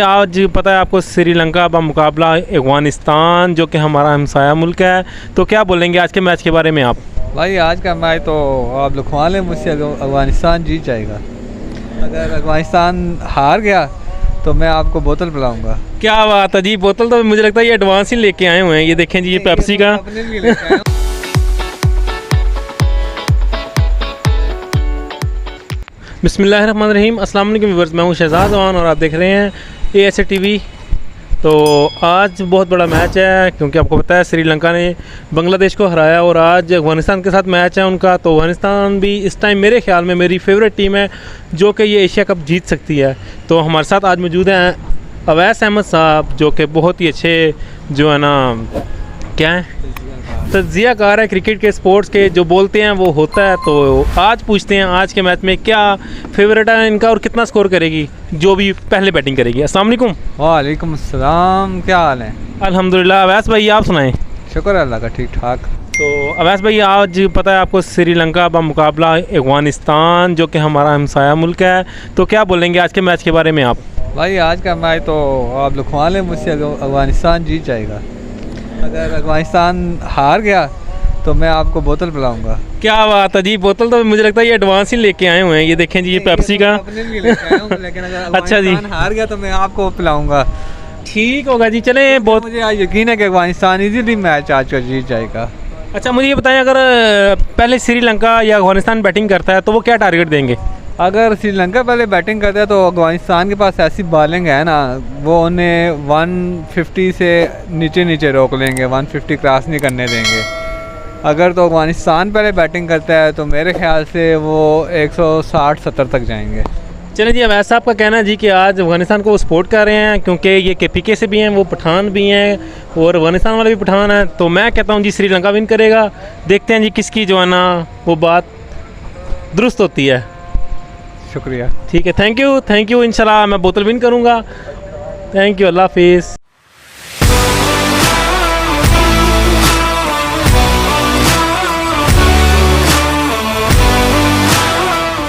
आज पता है आपको श्रीलंका का मुकाबला अफगानिस्तान जो कि हमारा हमसाया मुल्क है, तो क्या बोलेंगे आज के मैच के बारे में आप? भाई आज का मैच तो आप लिखवा लें मुझसे, अफगानिस्तान जीत जाएगा। अगर अफगानिस्तान हार गया तो मैं आपको बोतल पिलाऊंगा। क्या बात है जी, बोतल तो मुझे लगता है ये एडवांस ही लेके आए हुए हैं। ये देखें जी, ये पेप्सी का। अपने लिए लेके आया हूं। बिस्मिल्लाहिर्रहमानिर्रहीम। अस्सलाम वालेकुम व्यूअर्स, मैं हूँ शहजाद अवान और आप देख रहे हैं ASA TV। तो आज बहुत बड़ा मैच है क्योंकि आपको पता है श्रीलंका ने बांग्लादेश को हराया और आज अफगानिस्तान के साथ मैच है उनका। तो अफगानिस्तान भी इस टाइम मेरे ख्याल में मेरी फेवरेट टीम है जो कि ये एशिया कप जीत सकती है। तो हमारे साथ आज मौजूद हैं अवैस अहमद साहब जो कि बहुत ही अच्छे जो है ना क्या है तज्जियाकार है क्रिकेट के, स्पोर्ट्स के, जो बोलते हैं वो होता है। तो आज पूछते हैं आज के मैच में क्या फेवरेट है इनका और कितना स्कोर करेगी जो भी पहले बैटिंग करेगी। अस्सलाम वालेकुम। वालेकुम अस्सलाम, क्या हाल है? अल्हम्दुलिल्लाह। अवैस भाई आप सुनाएं। शुक्र है अल्लाह का, ठीक ठाक। तो अवैस भाई आज पता है आपको श्रीलंका का मुकाबला अफगानिस्तान जो कि हमारा हमसाया मुल्क है, तो क्या बोलेंगे आज के मैच के बारे में आप? भाई आज का मैच तो आप लिखवा लें मुझसे, अफगानिस्तान जीत जाएगा। अगर अफगानिस्तान हार गया तो मैं आपको बोतल पिलाऊंगा। क्या बात है जी, बोतल तो मुझे लगता है ये एडवांस ही लेके आए हुए हैं। ये देखें जी, ये पेप्सी का। अपने लिए लेके आया हूं, लेकिन अगर अच्छा जी, अफगानिस्तान हार गया तो मैं आपको पिलाऊंगा। ठीक होगा जी। चलें, बहुत मुझे आज यकीन है कि अफगानिस्तान इजीली मैच आज का जीत जाएगा। अच्छा। मुझे ये बताएं, अगर पहले श्रीलंका या अफगानिस्तान बैटिंग करता है तो वो क्या टारगेट देंगे? अगर श्रीलंका पहले बैटिंग करता है तो अफगानिस्तान के पास ऐसी बॉलिंग है ना, वो उन्हें 150 से नीचे रोक लेंगे, 150 क्रॉस नहीं करने देंगे। अगर तो अफगानिस्तान पहले बैटिंग करता है तो मेरे ख्याल से वो 160-70 तक जाएंगे। चलिए जी, वैसा आपका कहना है जी कि आज अफगानिस्तान को वो सपोर्ट कर रहे हैं क्योंकि ये KPK से भी हैं, वो पठान भी हैं और अफगानिस्तान वाले भी पठान हैं। तो मैं कहता हूँ जी श्रीलंका विन करेगा। देखते हैं जी किसकी जो है ना वो बात दुरुस्त होती है। शुक्रिया। ठीक है, थैंक यू इंशाल्लाह मैं बोतल विन करूँगा। थैंक यू, अल्लाह हाफिज़।